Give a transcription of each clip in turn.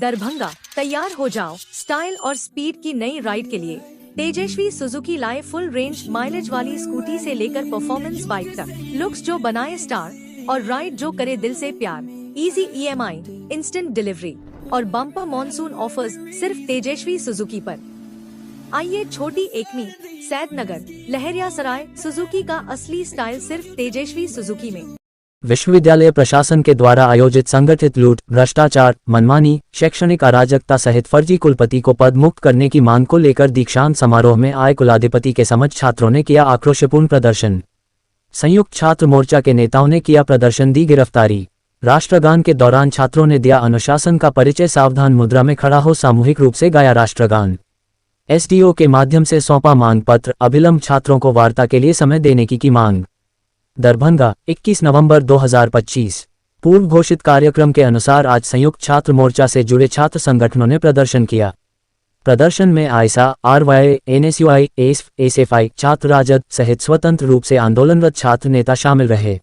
दरभंगा, तैयार हो जाओ स्टाइल और स्पीड की नई राइड के लिए। तेजस्वी सुजुकी लाए फुल रेंज माइलेज वाली स्कूटी से लेकर परफॉर्मेंस बाइक तक, लुक्स जो बनाए स्टार और राइड जो करे दिल से प्यार। इजी EMI, इंस्टेंट डिलीवरी और बम्पर मॉनसून ऑफर्स सिर्फ तेजस्वी सुजुकी पर। आइए छोटी एकमी, सैदनगर, लहरियासराय, सुजुकी का असली स्टाइल सिर्फ तेजस्वी सुजुकी में। विश्वविद्यालय प्रशासन के द्वारा आयोजित संगठित लूट, भ्रष्टाचार, मनमानी, शैक्षणिक अराजकता सहित फर्जी कुलपति को पद मुक्त करने की मांग को लेकर दीक्षांत समारोह में आए कुलाधिपति के समक्ष छात्रों ने किया आक्रोशपूर्ण प्रदर्शन। संयुक्त छात्र मोर्चा के नेताओं ने किया प्रदर्शन, दी गिरफ्तारी। राष्ट्रगान के दौरान छात्रों ने दिया अनुशासन का परिचय, सावधान मुद्रा में खड़ा हो सामूहिक रूप से गाया राष्ट्रगान। SDO के माध्यम से सौंपा मांग पत्र, अभिलंब छात्रों को वार्ता के लिए समय देने की मांग। दरभंगा, 21 नवंबर 2025। पूर्व घोषित कार्यक्रम के अनुसार आज संयुक्त छात्र मोर्चा से जुड़े छात्र संगठनों ने प्रदर्शन किया। प्रदर्शन में आयसा, RYA, NSUI, ASF, SFI, छात्र राजद सहित स्वतंत्र रूप से आंदोलनरत छात्र नेता शामिल रहे।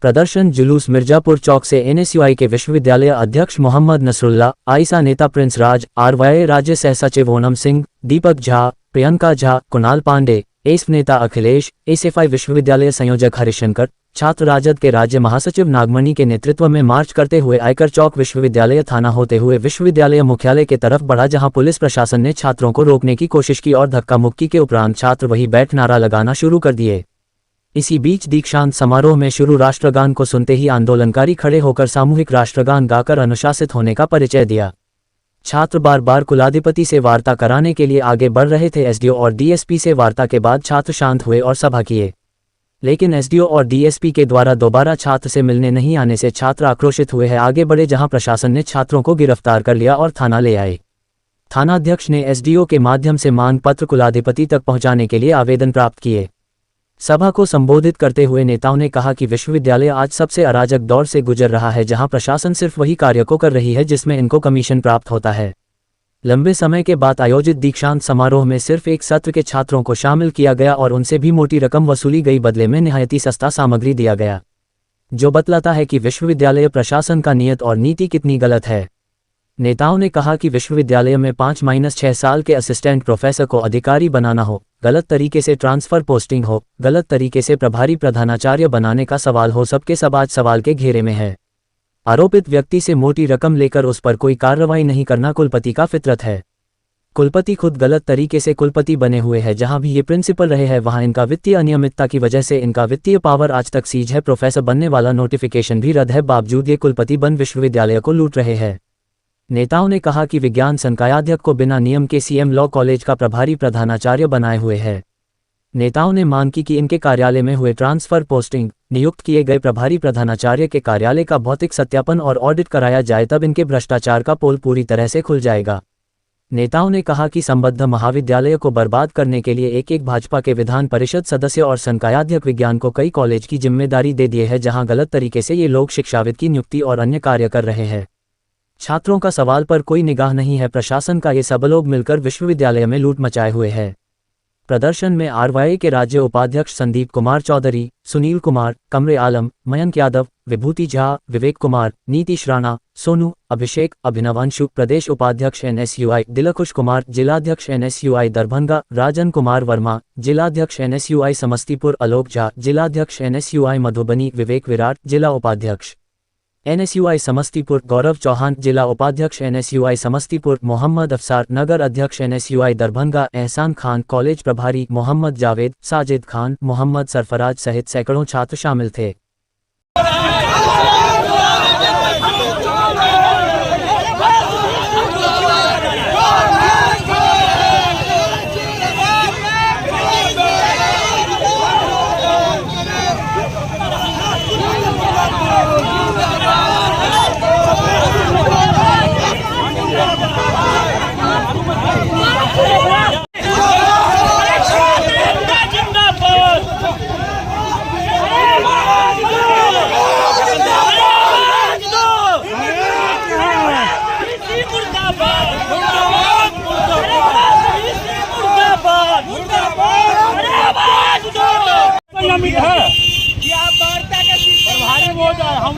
प्रदर्शन जुलूस मिर्जापुर चौक से NSUI के विश्वविद्यालय अध्यक्ष मोहम्मद नसरुल्लाह, आयसा नेता प्रिंस राज, RYA राज्य सह सचिव ओनम सिंह, दीपक झा, प्रियंका झा, कुणाल पांडे, एसफ नेता अखिलेश, SFI विश्वविद्यालय संयोजक हरिशंकर, छात्र राजद के राज्य महासचिव नागमणि के नेतृत्व में मार्च करते हुए आयकर चौक विश्वविद्यालय थाना होते हुए विश्वविद्यालय मुख्यालय के तरफ बढ़ा, जहां पुलिस प्रशासन ने छात्रों को रोकने की कोशिश की और धक्का मुक्की के उपरांत छात्र वहीं बैठ नारा लगाना शुरू कर दिए। इसी बीच दीक्षांत समारोह में शुरू राष्ट्रगान को सुनते ही आंदोलनकारी खड़े होकर सामूहिक राष्ट्रगान गाकर अनुशासित होने का परिचय दिया। छात्र बार बार कुलाधिपति से वार्ता कराने के लिए आगे बढ़ रहे थे। SDO और DSP से वार्ता के बाद छात्र शांत हुए और सभा किए, लेकिन SDO और DSP के द्वारा दोबारा छात्र से मिलने नहीं आने से छात्र आक्रोशित हुए हैं आगे बढ़े, जहां प्रशासन ने छात्रों को गिरफ्तार कर लिया और थाना ले आए। थानाध्यक्ष ने SDO के माध्यम से मांग पत्र कुलाधिपति तक पहुंचाने के लिए आवेदन प्राप्त किए। सभा को संबोधित करते हुए नेताओं ने कहा कि विश्वविद्यालय आज सबसे अराजक दौर से गुजर रहा है, जहां प्रशासन सिर्फ वही कार्य को कर रही है जिसमें इनको कमीशन प्राप्त होता है। लंबे समय के बाद आयोजित दीक्षांत समारोह में सिर्फ एक सत्र के छात्रों को शामिल किया गया और उनसे भी मोटी रकम वसूली गई, बदले में निहायती सस्ता सामग्री दिया गया, जो बतलाता है कि विश्वविद्यालय प्रशासन का नियत और नीति कितनी गलत है। नेताओं ने कहा कि विश्वविद्यालय में 5-6 साल के असिस्टेंट प्रोफेसर को अधिकारी बनाना हो, गलत तरीके से ट्रांसफर पोस्टिंग हो, गलत तरीके से प्रभारी प्रधानाचार्य बनाने का सवाल हो, सबके सब आज सवाल के घेरे में है। आरोपित व्यक्ति से मोटी रकम लेकर उस पर कोई कार्रवाई नहीं करना कुलपति का फितरत है। कुलपति खुद गलत तरीके से कुलपति बने हुए हैं, जहां भी ये प्रिंसिपल रहे हैं वहां इनका वित्तीय अनियमितता की वजह से इनका वित्तीय पावर आज तक सीज है। प्रोफेसर बनने वाला नोटिफिकेशन भी रद्द है, बावजूद ये कुलपति बन विश्वविद्यालय को लूट रहे हैं। नेताओं ने कहा कि विज्ञान संकायाध्यक्ष को बिना नियम के CM लॉ कॉलेज का प्रभारी प्रधानाचार्य बनाए हुए है। नेताओं ने मांग की कि इनके कार्यालय में हुए ट्रांसफर पोस्टिंग, नियुक्त किए गए प्रभारी प्रधानाचार्य के कार्यालय का भौतिक सत्यापन और ऑडिट कराया जाए, तब इनके भ्रष्टाचार का पोल पूरी तरह से खुल जाएगा। नेताओं ने कहा कि संबद्ध महाविद्यालय को बर्बाद करने के लिए एक भाजपा के विधान परिषद सदस्य और संकायाध्यक्ष विज्ञान को कई कॉलेज की जिम्मेदारी दे दिए है, जहां गलत तरीके से ये लोग शिक्षाविद की नियुक्ति और अन्य कार्य कर रहे हैं। छात्रों का सवाल पर कोई निगाह नहीं है, प्रशासन का ये सब लोग मिलकर विश्वविद्यालय में लूट मचाए हुए हैं। प्रदर्शन में RYA के राज्य उपाध्यक्ष संदीप कुमार चौधरी, सुनील कुमार, कमरे आलम, मयंक यादव, विभूति झा, विवेक कुमार, नीतीश राणा, सोनू, अभिषेक, अभिनव अंशु, प्रदेश उपाध्यक्ष NSUI दिलखुश कुमार, जिलाध्यक्ष NSUI दरभंगा राजन कुमार वर्मा, जिलाध्यक्ष NSUI समस्तीपुर अलोक झा, जिलाध्यक्ष NSUI मधुबनी विवेक विराट, जिला उपाध्यक्ष NSUI समस्तीपुर गौरव चौहान, जिला उपाध्यक्ष NSUI समस्तीपुर मोहम्मद अफसार, नगर अध्यक्ष NSUI दरभंगा एहसान खान, कॉलेज प्रभारी मोहम्मद जावेद, साजिद खान, मोहम्मद सरफराज सहित सैकड़ों छात्र शामिल थे।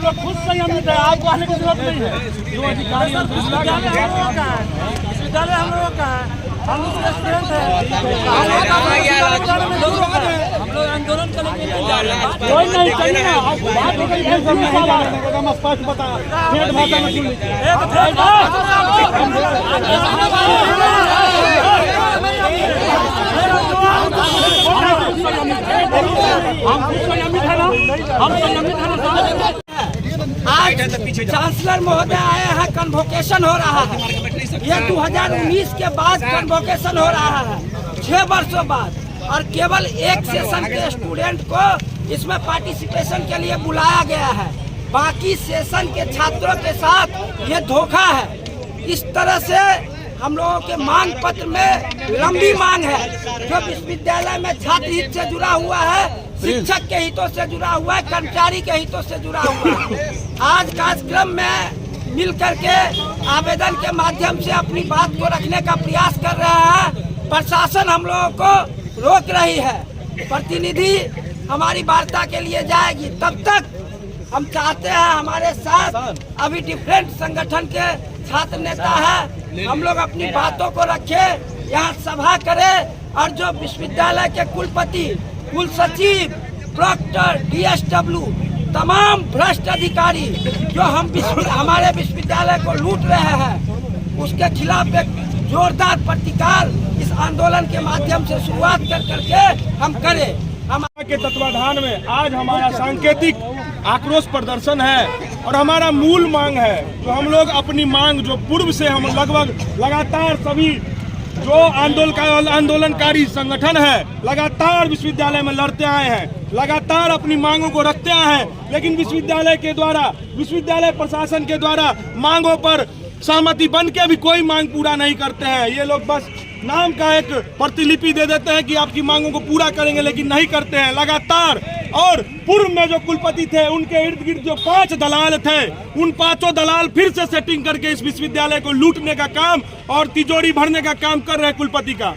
लोग खुद संयमित है, आपको आने की जरूरत नहीं है। जो अधिकारी विश्वविद्यालय हम लोगों का है, विश्वविद्यालय हम लोगों का है, हम लोग स्टूडेंट हैं, हम लोग आंदोलन करेंगे, कोई नहीं चाहिए ना। बात एकदम स्पष्ट बता, ठेठ भाषा में सुन लीजिए। आज चांसलर महोदय आए हैं, कन्वोकेशन हो रहा है। ये 2019 के बाद कन्वोकेशन हो रहा है, 6 वर्षों बाद, और केवल एक सेशन के स्टूडेंट को इसमें पार्टिसिपेशन के लिए बुलाया गया है। बाकी सेशन के छात्रों के साथ ये धोखा है। इस तरह से हम लोगों के मांग पत्र में लंबी मांग है, जो विश्वविद्यालय में छात्र हित से जुड़ा हुआ है, शिक्षक के हितों से जुड़ा हुआ है, कर्मचारी के हितों से जुड़ा हुआ है। आज कार्यक्रम में मिल करके आवेदन के माध्यम से अपनी बात को रखने का प्रयास कर रहे हैं। प्रशासन हम लोगों को रोक रही है। प्रतिनिधि हमारी वार्ता के लिए जाएगी, तब तक हम चाहते हैं हमारे साथ अभी डिफरेंट संगठन के छात्र नेता है, हम लोग अपनी बातों को रखें, यहाँ सभा करें, और जो विश्वविद्यालय के कुलपति, कुल सचिव, प्रॉक्टर, DSW, तमाम भ्रष्ट अधिकारी जो हमारे विश्वविद्यालय को लूट रहे हैं, उसके खिलाफ एक जोरदार प्रतिकार इस आंदोलन के माध्यम से शुरुआत करके हम करें। के तत्वाधान में आज हमारा सांकेतिक आक्रोश प्रदर्शन है, और हमारा मूल मांग है, जो हम लोग अपनी मांग जो पूर्व से हम लगभग लगातार सभी जो आंदोलनकारी संगठन है लगातार विश्वविद्यालय में लड़ते आए हैं, लगातार अपनी मांगों को रखते आए हैं, लेकिन विश्वविद्यालय के द्वारा, विश्वविद्यालय प्रशासन के द्वारा मांगों पर सहमति बन के भी कोई मांग पूरा नहीं करते हैं। ये लोग बस नाम का एक प्रतिलिपि दे देते हैं कि आपकी मांगों को पूरा करेंगे, लेकिन नहीं करते हैं लगातार। और पूर्व में जो कुलपति थे, उनके इर्द गिर्द जो 5 दलाल थे, उन 5 दलाल फिर से सेटिंग करके इस विश्वविद्यालय को लूटने का काम और तिजोरी भरने का काम कर रहे हैं कुलपति का।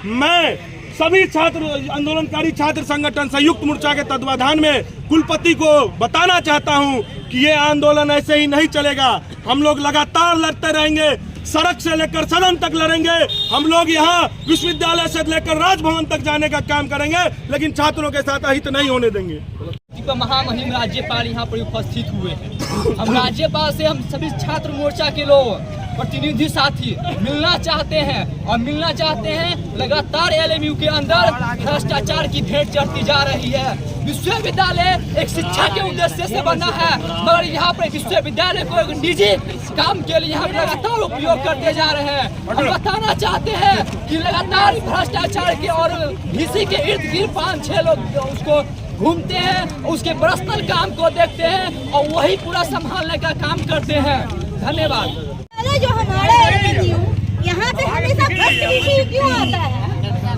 मैं सभी छात्र आंदोलनकारी छात्र संगठन संयुक्त मोर्चा के तत्वाधान में कुलपति को बताना चाहता हूं कि ये आंदोलन ऐसे ही नहीं चलेगा। हम लोग लगातार लड़ते रहेंगे, सड़क से लेकर सदन तक लड़ेंगे। हम लोग यहाँ विश्वविद्यालय से लेकर राजभवन तक जाने का काम करेंगे, लेकिन छात्रों के साथ अहित नहीं होने देंगे। महामहिम राज्यपाल यहाँ पर उपस्थित हुए हैं। हम राज्यपाल से हम सभी छात्र मोर्चा के लोग प्रतिनिधि साथी मिलना चाहते हैं, और मिलना चाहते हैं। लगातार LMU के अंदर भ्रष्टाचार की भेंट चढ़ती जा रही है। विश्वविद्यालय एक शिक्षा के उद्देश्य से बना है, मगर यहाँ पर विश्वविद्यालय को एक निजी काम के लिए यहाँ लगातार उपयोग करते जा रहे हैं। हम बताना चाहते हैं कि लगातार भ्रष्टाचार के और VC के इर्द गिर्द 5-6 लोग उसको घूमते हैं, उसके पर्सनल काम को देखते हैं, और वही पूरा संभालने का काम करते हैं। धन्यवाद। जो हमारा यहाँ पे हमेशा भ्रष्ट विषय क्यों आता है,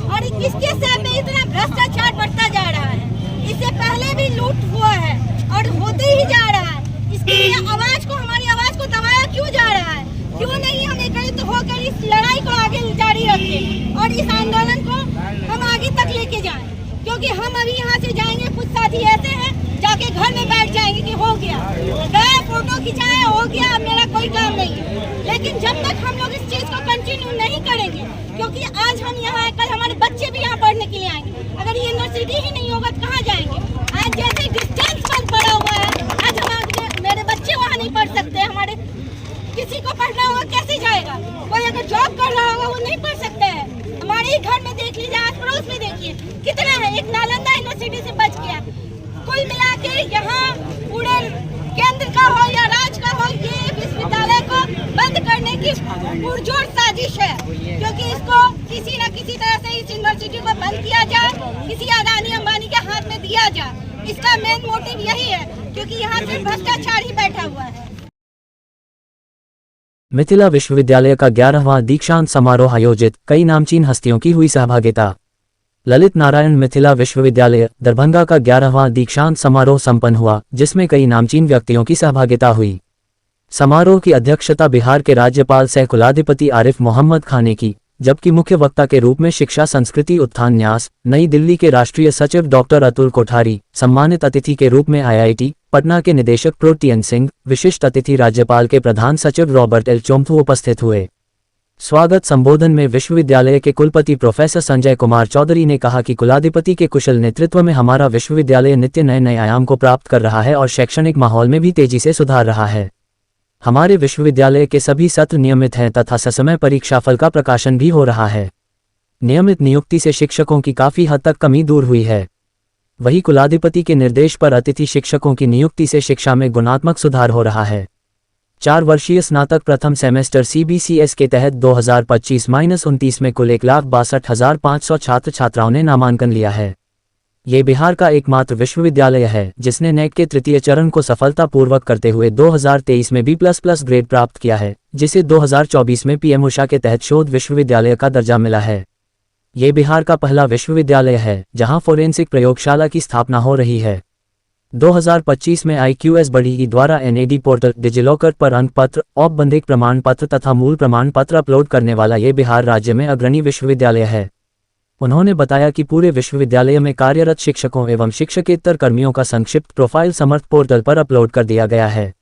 और किसके साथ में इतना भ्रष्टाचार बढ़ता जा रहा है? इससे पहले भी लूट हुआ है और होते ही जा रहा है। इसके लिए आवाज को, हमारी आवाज को दबाया क्यों जा रहा है? क्यों नहीं हम एकत्रित होकर इस लड़ाई को आगे जारी रखें और इस आंदोलन को हम आगे तक लेके जाएं? क्योंकि हम अभी यहाँ से जाएंगे, कुछ साथी ऐसे हैं जाके घर में बैठ जाएंगे कि हो गया, गए फोटो खिंचाए, हो गया, मेरा कोई काम नहीं है। लेकिन जब तक हम लोग इस चीज को कंटिन्यू नहीं करेंगे, क्योंकि आज हम यहाँ आए, कल हमारे बच्चे भी यहाँ पढ़ने के लिए आएंगे। अगर ये यूनिवर्सिटी ही नहीं होगा तो कहाँ जाएंगे? आज जैसे डिस्टेंस पर पड़ा हुआ है, आज मेरे बच्चे वहाँ नहीं पढ़ सकते, हमारे किसी को पढ़ना होगा कैसे जाएगा? कोई अगर जॉब कर रहा होगा वो नहीं पढ़ सकता है। हमारे ही घर में देख लीजिए, आस पड़ोस में देखिए कितना है। एक नालंदा यूनिवर्सिटी से बच गया। कुल मिला के यहाँ पूरे केंद्र का हो या राज्य का हो, ये विश्वविद्यालय को बंद करने की पुरजोर साजिश है। क्योंकि इसको किसी न किसी तरह से इस यूनिवर्सिटी को बंद किया जाए, किसी अदानी अंबानी के हाथ में दिया जाए। इसका मेन मोटिव यही है, क्योंकि यहाँ से भ्रष्टाचार ही बैठा हुआ है। मिथिला विश्वविद्यालय का 11वां दीक्षांत समारोह आयोजित, कई नामचीन हस्तियों की हुई सहभागिता। ललित नारायण मिथिला विश्वविद्यालय दरभंगा का 11वां दीक्षांत समारोह संपन्न हुआ, जिसमें कई नामचीन व्यक्तियों की सहभागिता हुई। समारोह की अध्यक्षता बिहार के राज्यपाल सह कुलाधिपति आरिफ मोहम्मद खान ने की, जबकि मुख्य वक्ता के रूप में शिक्षा संस्कृति उत्थान न्यास नई दिल्ली के राष्ट्रीय सचिव डॉक्टर अतुल कोठारी, सम्मानित अतिथि के रूप में IIT पटना के निदेशक प्रो टीएन सिंह, विशिष्ट अतिथि राज्यपाल के प्रधान सचिव रॉबर्ट एल चोम्थू उपस्थित हुए। स्वागत संबोधन में विश्वविद्यालय के कुलपति प्रोफेसर संजय कुमार चौधरी ने कहा कि कुलाधिपति के कुशल नेतृत्व में हमारा विश्वविद्यालय नित्य नए नए आयाम को प्राप्त कर रहा है और शैक्षणिक माहौल में भी तेजी से सुधार रहा है। हमारे विश्वविद्यालय के सभी सत्र नियमित हैं तथा ससमय परीक्षाफल का प्रकाशन भी हो रहा है। नियमित नियुक्ति से शिक्षकों की काफी हद तक कमी दूर हुई है। वही कुलाधिपति के निर्देश पर अतिथि शिक्षकों की नियुक्ति से शिक्षा में गुणात्मक सुधार हो रहा है। 4 वर्षीय स्नातक प्रथम सेमेस्टर CBCS के तहत 2025-29 में कुल 1,62,500 छात्र छात्राओं ने नामांकन लिया है। ये बिहार का एकमात्र विश्वविद्यालय है जिसने नेट के तृतीय चरण को सफलतापूर्वक करते हुए 2023 में B++ ग्रेड प्राप्त किया है, जिसे 2024 में PM उषा के तहत शोध विश्वविद्यालय का दर्जा मिला है। ये बिहार का पहला विश्वविद्यालय है जहां फोरेंसिक प्रयोगशाला की स्थापना हो रही है। 2025 में IQS बढ़ी द्वारा NAD पोर्टल, डिजिलॉकर पर अंकपत्र, औपबंधिक प्रमाण पत्र तथा मूल प्रमाण पत्र अपलोड करने वाला ये बिहार राज्य में अग्रणी विश्वविद्यालय है। उन्होंने बताया कि पूरे विश्वविद्यालय में कार्यरत शिक्षकों एवं शिक्षकेतर कर्मियों का संक्षिप्त प्रोफाइल समर्थ पोर्टल पर अपलोड कर दिया गया है।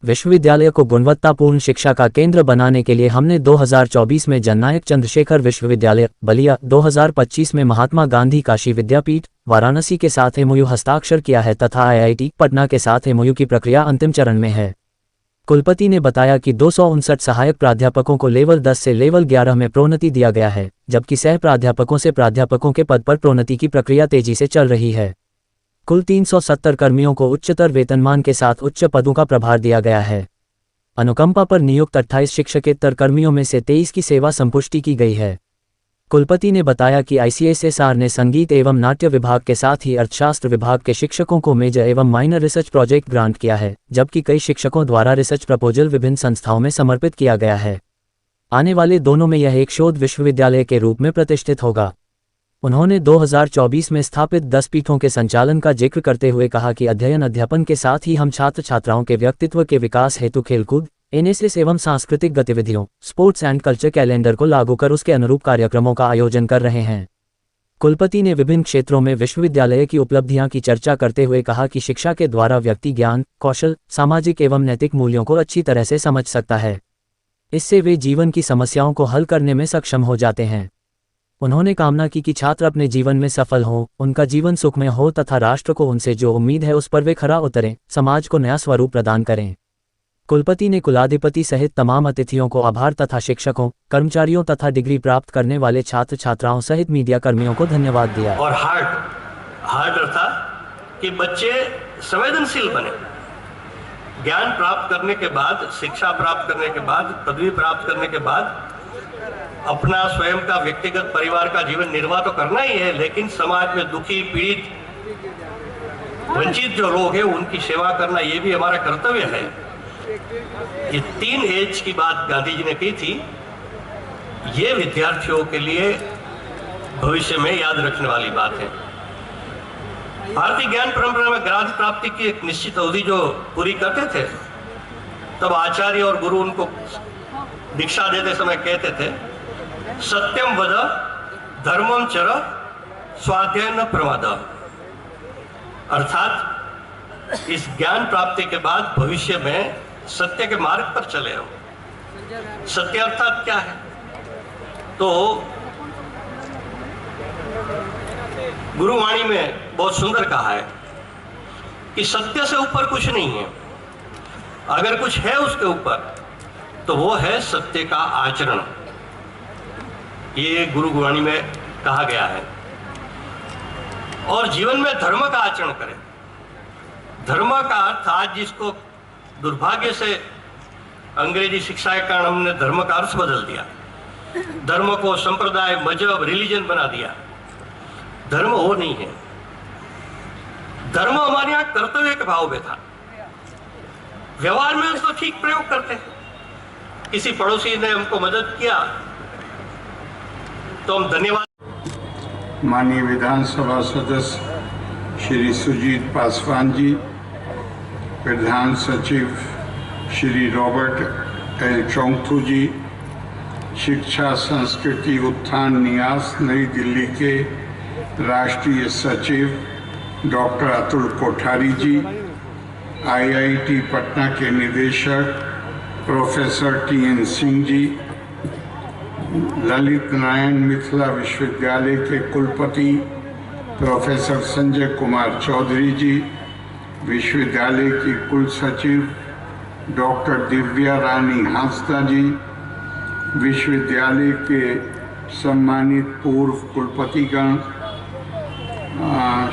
विश्वविद्यालय को गुणवत्तापूर्ण शिक्षा का केंद्र बनाने के लिए हमने 2024 में जननायक चंद्रशेखर विश्वविद्यालय बलिया, 2025 में महात्मा गांधी काशी विद्यापीठ वाराणसी के साथ MOU हस्ताक्षर किया है तथा IIT पटना के साथ MOU की प्रक्रिया अंतिम चरण में है। कुलपति ने बताया कि 259 सहायक प्राध्यापकों को लेवल 10 से लेवल 11 में प्रोन्नति दिया गया है, जबकि सह प्राध्यापकों से प्राध्यापकों के पद पर प्रोन्नति की प्रक्रिया तेजी से चल रही है। कुल 370 कर्मियों को उच्चतर वेतनमान के साथ उच्च पदों का प्रभार दिया गया है। अनुकंपा पर नियुक्त 28 शिक्षकेतर कर्मियों में से 23 की सेवा संपुष्टि की गई है। कुलपति ने बताया कि ICSSR ने संगीत एवं नाट्य विभाग के साथ ही अर्थशास्त्र विभाग के शिक्षकों को मेजर एवं माइनर रिसर्च प्रोजेक्ट ग्रांट किया है, जबकि कई शिक्षकों द्वारा रिसर्च प्रपोजल विभिन्न संस्थाओं में समर्पित किया गया है। आने वाले दोनों में यह एक शोध विश्वविद्यालय के रूप में प्रतिष्ठित होगा। उन्होंने 2024 में स्थापित 10 पीठों के संचालन का जिक्र करते हुए कहा कि अध्ययन अध्यापन के साथ ही हम छात्र छात्राओं के व्यक्तित्व के विकास हेतु खेलकूद, NSS एवं सांस्कृतिक गतिविधियों, स्पोर्ट्स एंड कल्चर कैलेंडर को लागू कर उसके अनुरूप कार्यक्रमों का आयोजन कर रहे हैं। कुलपति ने विभिन्न क्षेत्रों में विश्वविद्यालय की उपलब्धियां की चर्चा करते हुए कहा कि शिक्षा के द्वारा व्यक्ति ज्ञान, कौशल, सामाजिक एवं नैतिक मूल्यों को अच्छी तरह से समझ सकता है। इससे वे जीवन की समस्याओं को हल करने में सक्षम हो जाते हैं। उन्होंने कामना की कि छात्र अपने जीवन में सफल हों, उनका जीवन सुखमय हो तथा राष्ट्र को उनसे जो उम्मीद है उस पर वे खरा उतरें, समाज को नया स्वरूप प्रदान करें। कुलपति ने कुलाधिपति सहित तमाम अतिथियों को आभार तथा शिक्षकों, कर्मचारियों तथा डिग्री प्राप्त करने वाले छात्र छात्राओं सहित मीडिया कर्मियों को धन्यवाद दिया। और हार्ड अर्थात कि बच्चे संवेदनशील बने। ज्ञान प्राप्त करने के बाद, शिक्षा प्राप्त करने के बाद, पदवी प्राप्त करने के बाद अपना स्वयं का व्यक्तिगत परिवार का जीवन निर्वाह तो करना ही है, लेकिन समाज में दुखी, पीड़ित, वंचित जो लोग हैं उनकी सेवा करना ये भी हमारा कर्तव्य है। ये 3 एज की बात गांधी जी ने की थी, ये विद्यार्थियों के लिए भविष्य में याद रखने वाली बात है। भारतीय ज्ञान परंपरा में ग्राह्य प्राप्ति की एक निश्चित अवधि जो पूरी करते थे, तब आचार्य और गुरु उनको दीक्षा देते समय कहते थे, सत्यम वद, धर्मम चर, स्वाध्याय न प्रमाद। अर्थात इस ज्ञान प्राप्ति के बाद भविष्य में सत्य के मार्ग पर चले हो। सत्य अर्थात क्या है? तो गुरुवाणी में बहुत सुंदर कहा है कि सत्य से ऊपर कुछ नहीं है। अगर कुछ है उसके ऊपर तो वो है सत्य का आचरण। ये गुरुवाणी में कहा गया है। और जीवन में धर्म का आचरण करें। धर्म का अर्थ आज जिसको दुर्भाग्य से अंग्रेजी शिक्षा के कारण हमने धर्म का अर्थ बदल दिया, धर्म को संप्रदाय, मजहब, रिलीजन बना दिया। धर्म वो नहीं है। धर्म हमारे यहाँ कर्तव्य के भाव में था। व्यवहार में उसको ठीक प्रयोग करते हैं। किसी पड़ोसी ने हमको मदद किया तो हम धन्यवाद। माननीय विधानसभा सदस्य श्री सुजीत पासवान जी, प्रधान सचिव श्री रॉबर्ट एल चोम्थू जी, शिक्षा संस्कृति उत्थान न्यास नई दिल्ली के राष्ट्रीय सचिव डॉक्टर अतुल कोठारी जी, IIT पटना के निदेशक प्रोफेसर TN सिंह जी, ललित नारायण मिथिला विश्वविद्यालय के कुलपति प्रोफेसर संजय कुमार चौधरी जी, विश्वविद्यालय की कुल सचिव डॉक्टर दिव्या रानी हांसदा जी, विश्वविद्यालय के सम्मानित पूर्व कुलपतिगण,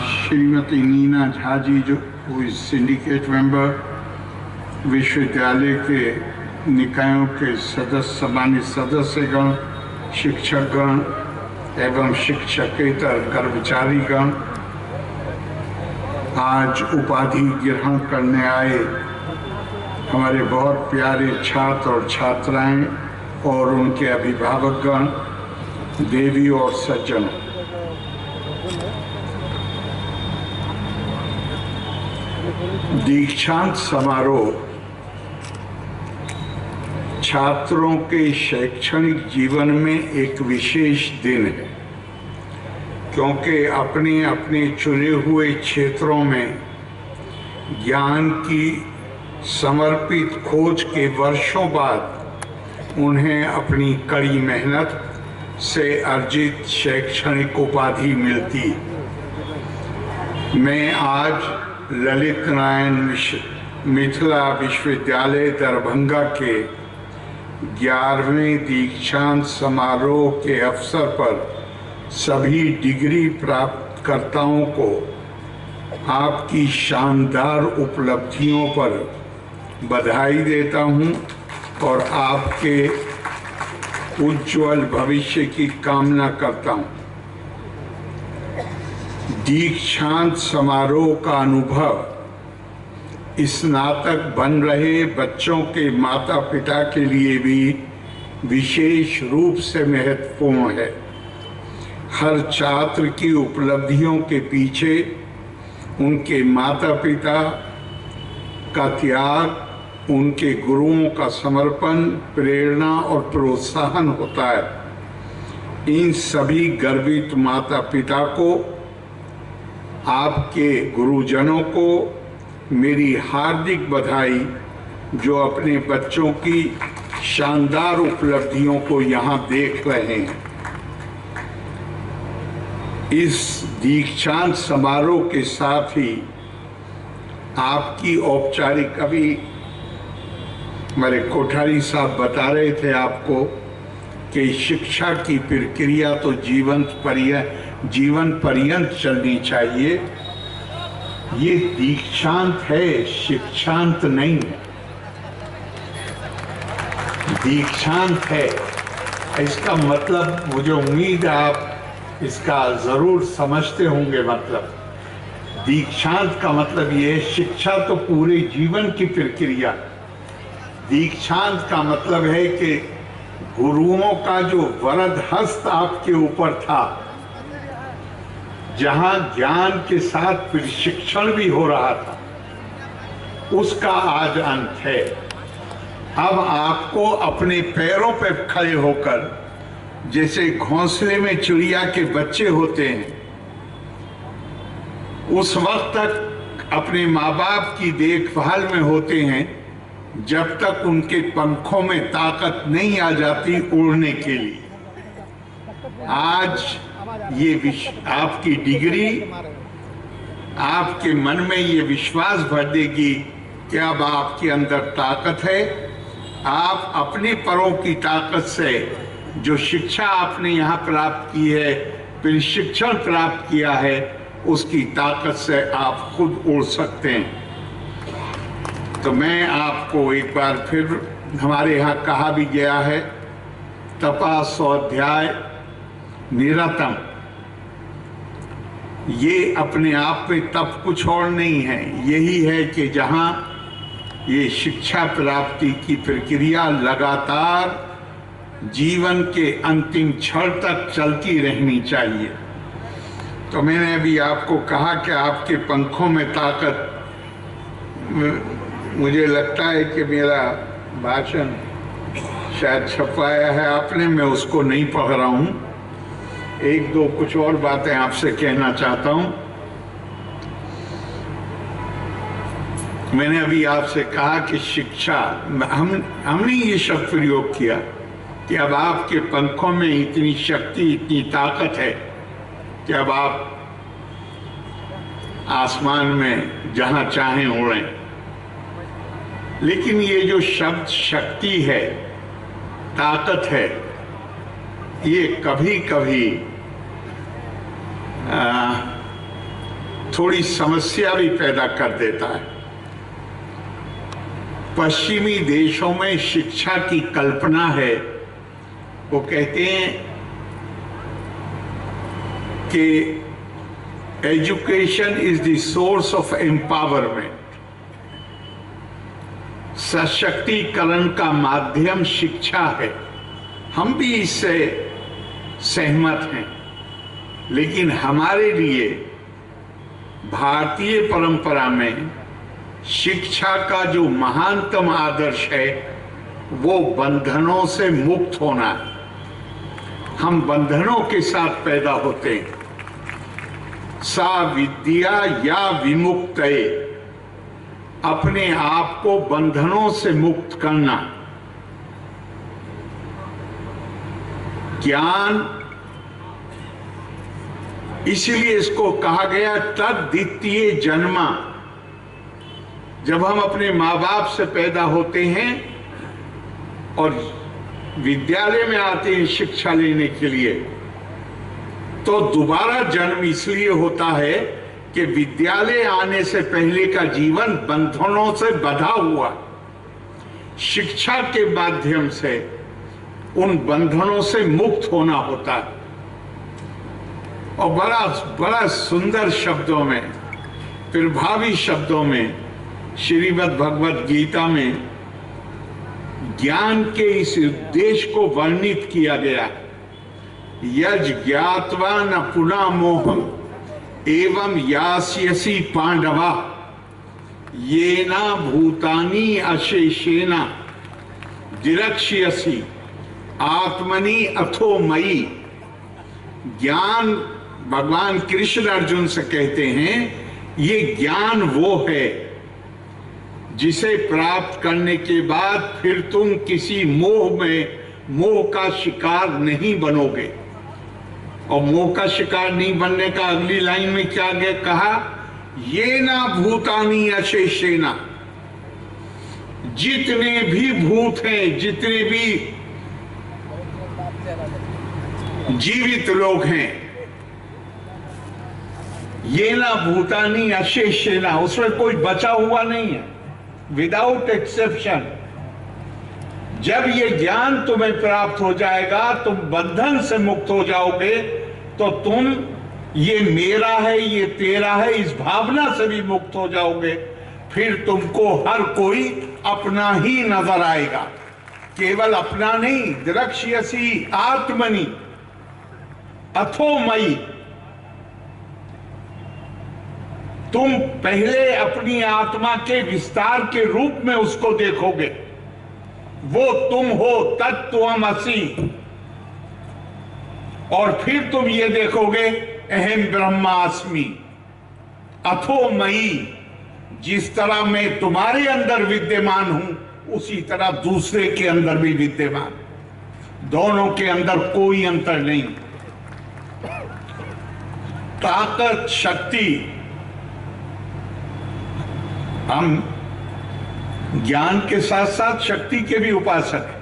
श्रीमती नीना झा जी जो सिंडिकेट मेंबर, विश्वविद्यालय के निकायों के सम्मानित सदस्यगण, शिक्षकगण एवं शिक्षकेतर कर्मचारीगण, आज उपाधि ग्रहण करने आए हमारे बहुत प्यारे छात्र और छात्राएं और उनके अभिभावकगण, देवी और सज्जन, दीक्षांत समारोह छात्रों के शैक्षणिक जीवन में एक विशेष दिन है, क्योंकि अपने अपने चुने हुए क्षेत्रों में ज्ञान की समर्पित खोज के वर्षों बाद उन्हें अपनी कड़ी मेहनत से अर्जित शैक्षणिक उपाधि मिलती। मैं आज ललित नारायण मिथिला विश्वविद्यालय दरभंगा के 11वें दीक्षांत समारोह के अवसर पर सभी डिग्री प्राप्तकर्ताओं को आपकी शानदार उपलब्धियों पर बधाई देता हूं और आपके उज्जवल भविष्य की कामना करता हूं। दीक्षांत समारोह का अनुभव स्नातक बन रहे बच्चों के माता पिता के लिए भी विशेष रूप से महत्वपूर्ण है। हर छात्र की उपलब्धियों के पीछे उनके माता पिता का त्याग, उनके गुरुओं का समर्पण, प्रेरणा और प्रोत्साहन होता है। इन सभी गर्वित माता पिता को, आपके गुरुजनों को मेरी हार्दिक बधाई, जो अपने बच्चों की शानदार उपलब्धियों को यहाँ देख रहे हैं। इस दीक्षांत समारोह के साथ ही आपकी औपचारिक, अभी हमारे कोठारी साहब बता रहे थे आपको कि शिक्षा की प्रक्रिया तो जीवन पर्यंत चलनी चाहिए। ये दीक्षांत है, शिक्षांत नहीं है। दीक्षांत है, इसका मतलब मुझे उम्मीद है आप इसका जरूर समझते होंगे। मतलब दीक्षांत का मतलब ये है, शिक्षा तो पूरे जीवन की प्रक्रिया। दीक्षांत का मतलब है कि गुरुओं का जो वरद हस्त आपके ऊपर था, जहां ज्ञान के साथ प्रशिक्षण भी हो रहा था, उसका आज अंत है। अब आपको अपने पैरों पर खड़े होकर, जैसे घोंसले में चिड़िया के बच्चे होते हैं, उस वक्त तक अपने माँ बाप की देखभाल में होते हैं जब तक उनके पंखों में ताकत नहीं आ जाती उड़ने के लिए। आज ये आपकी डिग्री आपके मन में ये विश्वास भर देगी कि अब आपके अंदर ताकत है। आप अपने परों की ताकत से, जो शिक्षा आपने यहाँ प्राप्त की है, प्रशिक्षण प्राप्त किया है, उसकी ताकत से आप खुद उड़ सकते हैं। तो मैं आपको एक बार फिर, हमारे यहाँ कहा भी गया है, तपा स्वाध्याय निरतम। ये अपने आप में तप कुछ और नहीं है, यही है कि जहाँ ये शिक्षा प्राप्ति की प्रक्रिया लगातार जीवन के अंतिम क्षण तक चलती रहनी चाहिए। तो मैंने अभी आपको कहा कि आपके पंखों में ताकत, मुझे लगता है कि मेरा भाषण शायद छपवाया है आपने, मैं उसको नहीं पढ़ रहा हूं। एक दो कुछ और बातें आपसे कहना चाहता हूं। मैंने अभी आपसे कहा कि शिक्षा, हमने ये शब्द प्रयोग किया कि अब आपके पंखों में इतनी शक्ति, इतनी ताकत है कि अब आप आसमान में जहां चाहें उड़ें। लेकिन ये जो शब्द शक्ति है, ताकत है, ये कभी कभी थोड़ी समस्या भी पैदा कर देता है। पश्चिमी देशों में शिक्षा की कल्पना है, वो कहते हैं कि education is the source of empowerment. सशक्तिकरण का माध्यम शिक्षा है। हम भी इससे सहमत हैं, लेकिन हमारे लिए भारतीय परंपरा में शिक्षा का जो महानतम आदर्श है वो बंधनों से मुक्त होना है। हम बंधनों के साथ पैदा होते हैं। सा विद्या या विमुक्तये, अपने आप को बंधनों से मुक्त करना। ज्ञान, इसीलिए इसको कहा गया तद्वितीय जन्मा। जब हम अपने माँ बाप से पैदा होते हैं और विद्यालय में आते हैं शिक्षा लेने के लिए, तो दोबारा जन्म इसलिए होता है कि विद्यालय आने से पहले का जीवन बंधनों से बंधा हुआ। शिक्षा के माध्यम से उन बंधनों से मुक्त होना होता है। और बड़ा सुंदर शब्दों में, प्रभावी शब्दों में श्रीमद् भगवद गीता में ज्ञान के इस उद्देश्य को वर्णित किया गया। यज ज्ञात्वा न पुनः मोहम एवं यास्यसि पांडवा येना भूतानि अशेषेना दिरक्ष्यसि आत्मनि अथो मयि। ज्ञान, भगवान कृष्ण अर्जुन से कहते हैं, ये ज्ञान वो है जिसे प्राप्त करने के बाद फिर तुम किसी मोह का शिकार नहीं बनोगे। और मोह का शिकार नहीं बनने का अगली लाइन में क्या कहा? ये ना भूतानि अशेषेना, जितने भी भूत हैं, जितने भी जीवित लोग हैं, ये ना भूतानि अशेषेना, उसमें कोई बचा हुआ नहीं है, विदाउट एक्सेप्शन। जब ये ज्ञान तुम्हें प्राप्त हो जाएगा, तुम बंधन से मुक्त हो जाओगे, तो तुम ये मेरा है, ये तेरा है, इस भावना से भी मुक्त हो जाओगे। फिर तुमको हर कोई अपना ही नजर आएगा, केवल अपना नहीं। द्रक्ष्यसि आत्मनि अथो मयि, तुम पहले अपनी आत्मा के विस्तार के रूप में उसको देखोगे। वो तुम हो, तत्त्वमसि। और फिर तुम ये देखोगे, अहम ब्रह्मास्मि अथो मयि। जिस तरह मैं तुम्हारे अंदर विद्यमान हूं, उसी तरह दूसरे के अंदर भी विद्यमान। दोनों के अंदर कोई अंतर नहीं। ताकत, शक्ति, हम ज्ञान के साथ साथ शक्ति के भी उपासक हैं,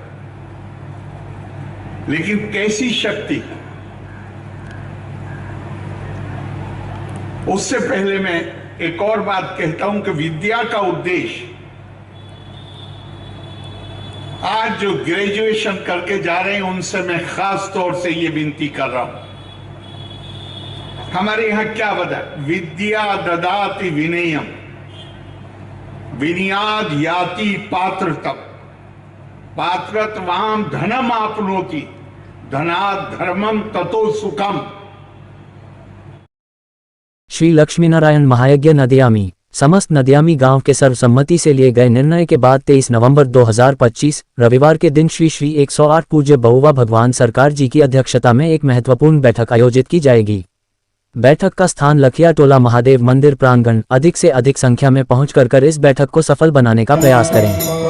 लेकिन कैसी शक्ति? उससे पहले मैं एक और बात कहता हूं कि विद्या का उद्देश्य, आज जो ग्रेजुएशन करके जा रहे हैं उनसे मैं खास तौर से ये विनती कर रहा हूं। हमारे यहां क्या बता, विद्या ददाति विनयम विनयाद याति पात्रतम पात्रत्वाम धनम आपनोति धनात् धर्मम ततो सुखम। श्री लक्ष्मीनारायण महायज्ञ नदयामी समस्त नदियामी गांव के सर्वसम्मति से लिए गए निर्णय के बाद 23 नवंबर 2025 रविवार के दिन श्री श्री 108 पूज्य बहुवा भगवान सरकार जी की अध्यक्षता में एक महत्वपूर्ण बैठक आयोजित की जाएगी। बैठक का स्थान लखिया टोला महादेव मंदिर प्रांगण। अधिक से अधिक संख्या में पहुंचकर इस बैठक को सफल बनाने का प्रयास करें।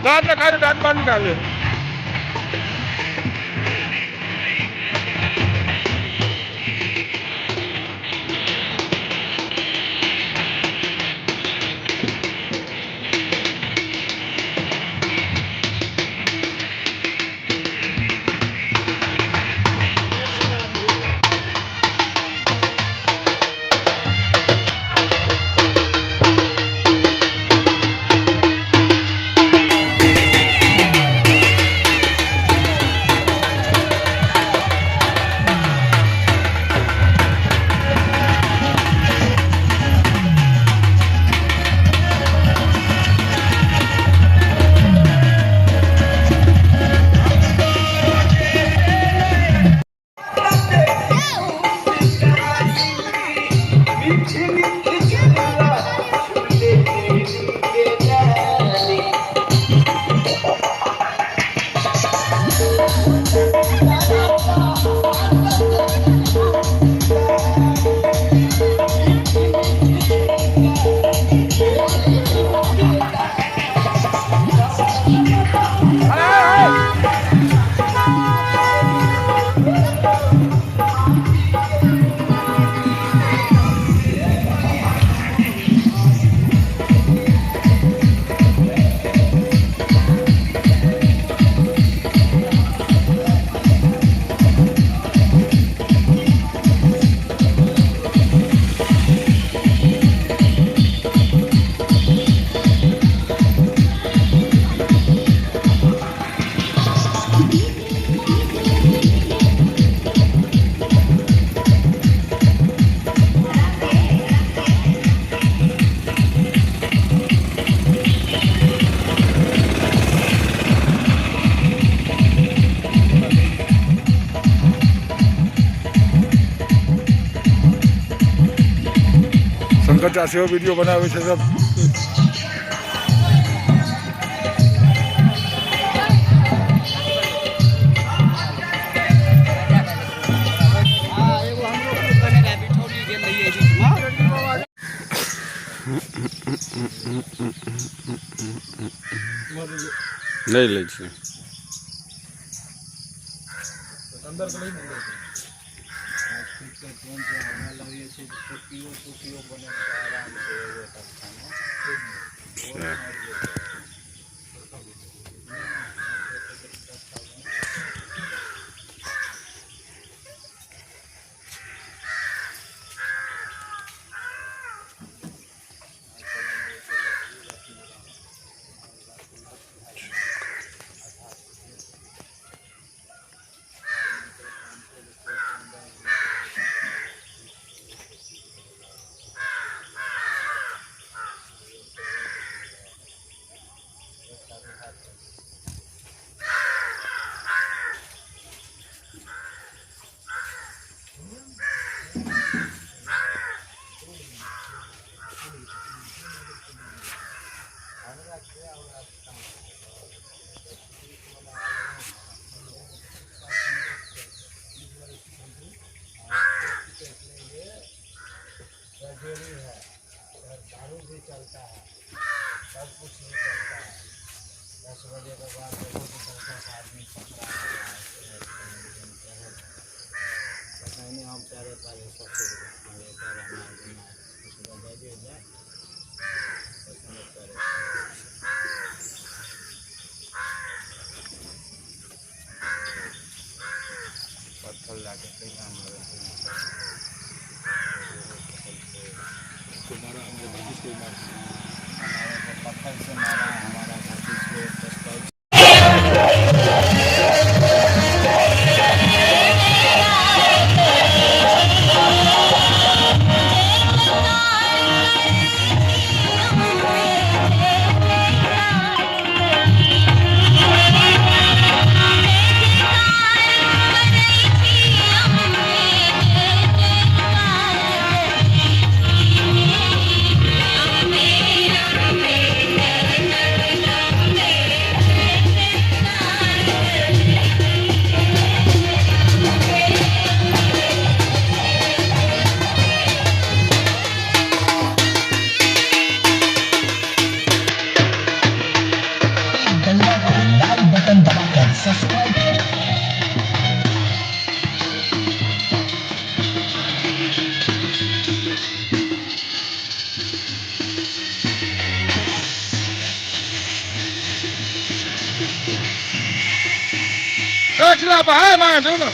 दांत रखा दांत बाहर निकाल ले। शंकर चाषियों वीडियो बनावे छे सब। नहीं ले छी अंदर से नहीं चलता है, सब कुछ ही चलता है। 10 बजे के बाद देखो कि 10 आदमी पकड़ा हुआ है। तो मैंने हम चारे पाले सबसे रहना सुबह दे जाए पत्थर लाके पत्थर से मारा हमारा Excellent behind mine, do them.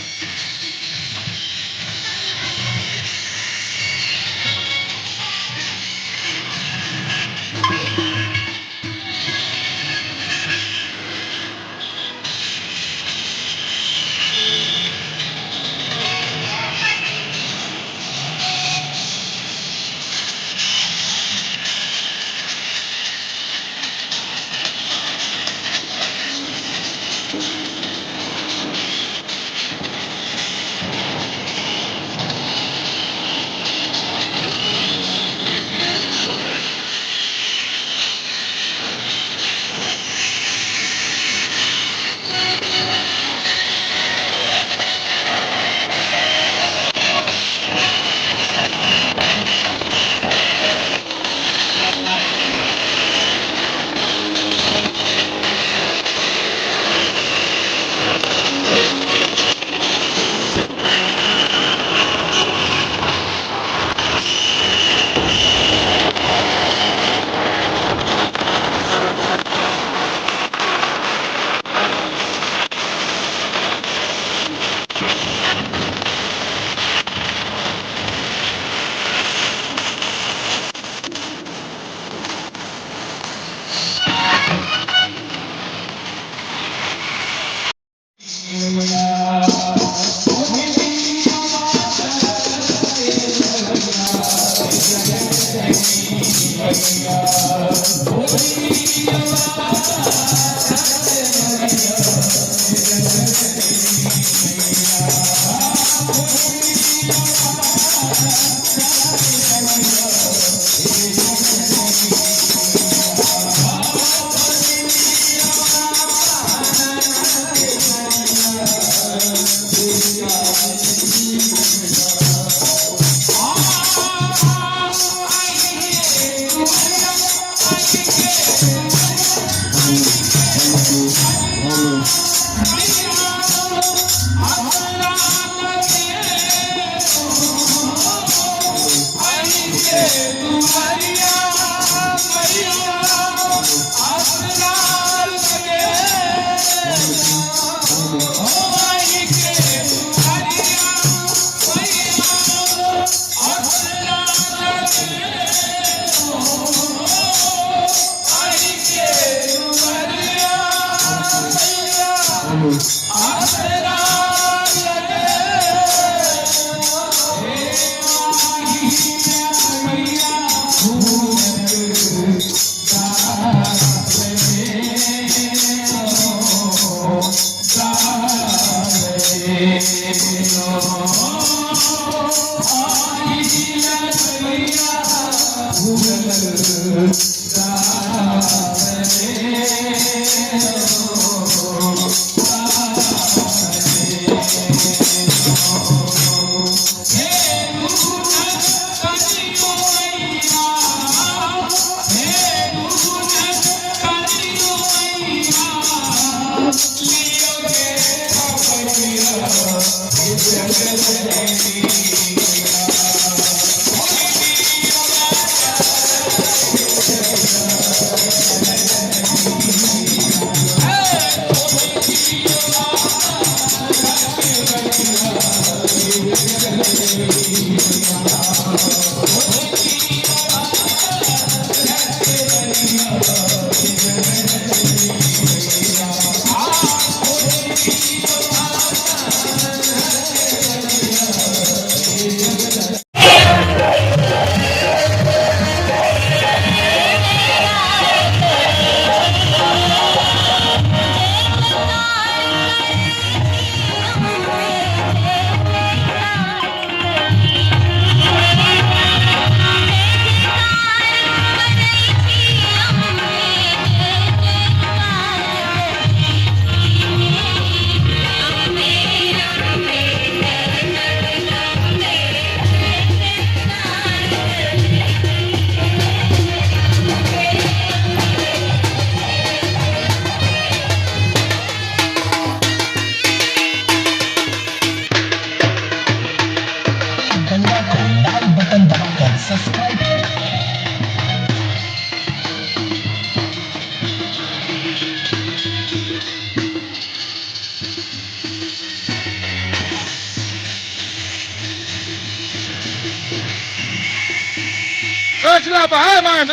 फैसला है मान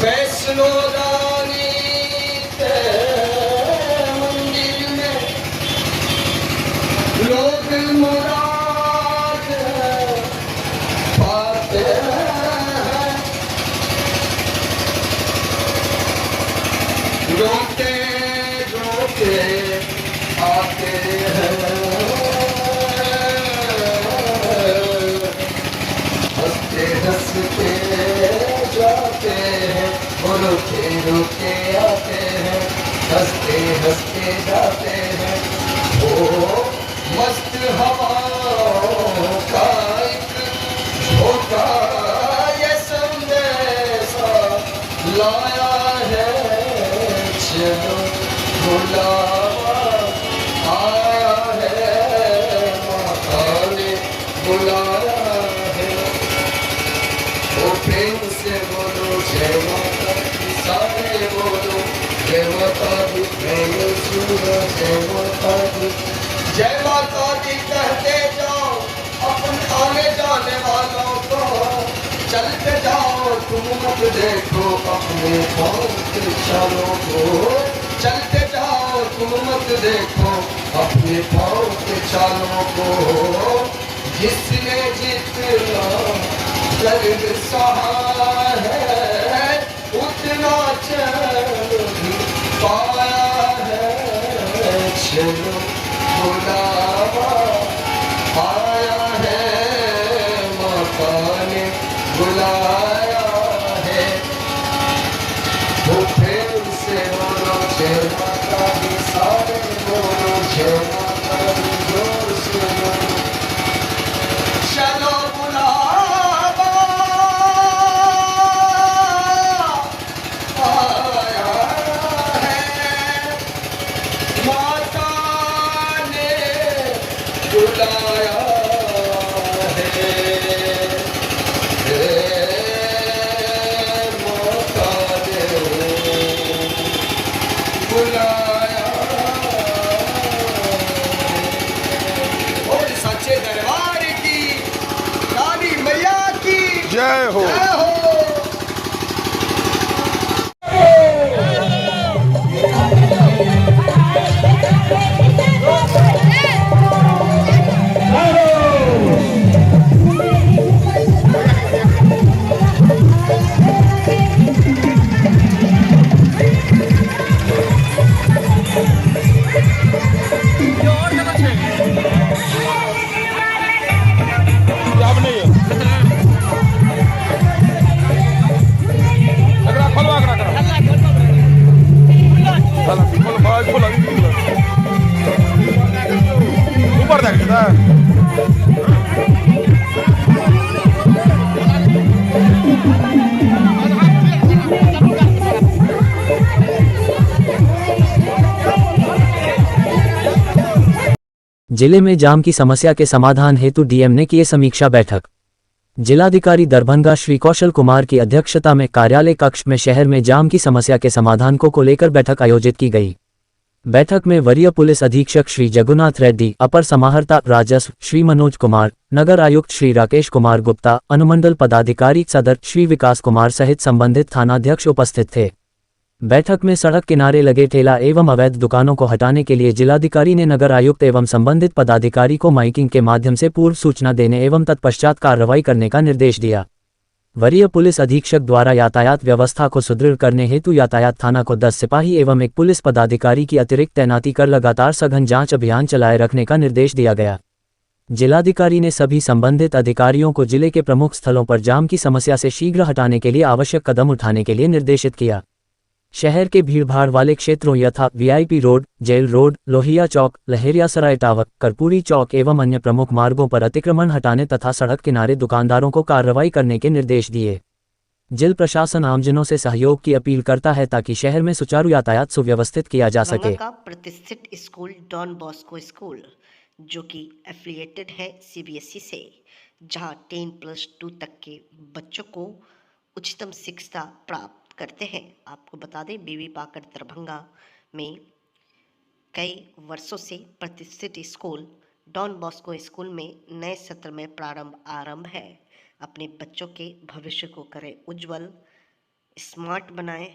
वैष्णो रानी के मंदिर में लोग मुराद पाते हैं, रोते रोते आते हैं, हंसते हंसते जाते हैं और रोते रोते आते हैं, हंसते हंसते जाते हैं। ओ मस्त हवाओं का एक झोंका ये संदेशा लाया है, चलो बुलावा आया है, माता ने बुलाया है। ओ प्रेम से बोलो जय माता दी, सारे बोलो जय माता दी, प्रेम सुनो जय माता दी। जय माता दी कहते जाओ अपन आने जाने वालों को, चलते जाओ तुम मत देखो अपने पाँव के चालों को, चलते जाओ तुम मत देखो अपने पाँव के चालों को। जिसने जितना दर्द सहा है उतना चैन पाया है, चलो बुलावा आया है, माता जय हो। ऊपर देखता जिले में जाम की समस्या के समाधान हेतु डीएम ने किए समीक्षा बैठक। जिलाधिकारी दरभंगा श्री कौशल कुमार की अध्यक्षता में कार्यालय कक्ष में शहर में जाम की समस्या के समाधान को लेकर बैठक आयोजित की गई। बैठक में वरीय पुलिस अधीक्षक श्री जगुनाथ रेड्डी, अपर समाहर्ता राजस्व श्री मनोज कुमार, नगर आयुक्त श्री राकेश कुमार गुप्ता, अनुमंडल पदाधिकारी सदर श्री विकास कुमार सहित संबंधित थानाध्यक्ष उपस्थित थे। बैठक में सड़क किनारे लगे ठेला एवं अवैध दुकानों को हटाने के लिए जिलाधिकारी ने नगर आयुक्त एवं संबंधित पदाधिकारी को माइकिंग के माध्यम से पूर्व सूचना देने एवं तत्पश्चात कार्रवाई करने का निर्देश दिया। वरीय पुलिस अधीक्षक द्वारा यातायात व्यवस्था को सुदृढ़ करने हेतु यातायात थाना को 10 सिपाही एवं एक पुलिस पदाधिकारी की अतिरिक्त तैनाती कर लगातार सघन जांच अभियान चलाए रखने का निर्देश दिया गया। जिलाधिकारी ने सभी संबंधित अधिकारियों को जिले के प्रमुख स्थलों पर जाम की समस्या से शीघ्र हटाने के लिए आवश्यक कदम उठाने के लिए निर्देशित किया। शहर के भीड़भाड़ वाले क्षेत्रों यथा VIP road, jail road, Lohia chowk, Laheriasarai tower, Karpoori chowk एवं अन्य प्रमुख मार्गों पर अतिक्रमण हटाने तथा सड़क किनारे दुकानदारों को कार्रवाई करने के निर्देश दिए। जिला प्रशासन आमजनों से सहयोग की अपील करता है ताकि शहर में सुचारू यातायात सुव्यवस्थित किया जा सके। का प्रतिष्ठित स्कूल डॉन बॉस्को स्कूल जो कि एफिलिएटेड है सीबीएसई से, जहां 10+2 तक के बच्चों को उच्चतम शिक्षा प्राप्त करते हैं। आपको बता दें, बीवी पाकर दरभंगा में कई वर्षों से प्रतिष्ठित स्कूल डॉन बॉस्को स्कूल में नए सत्र में आरंभ है। अपने बच्चों के भविष्य को करें उज्जवल, स्मार्ट बनाएं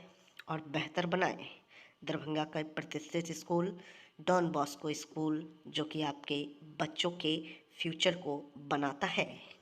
और बेहतर बनाएं। दरभंगा का प्रतिष्ठित स्कूल डॉन बॉस्को स्कूल जो कि आपके बच्चों के फ्यूचर को बनाता है।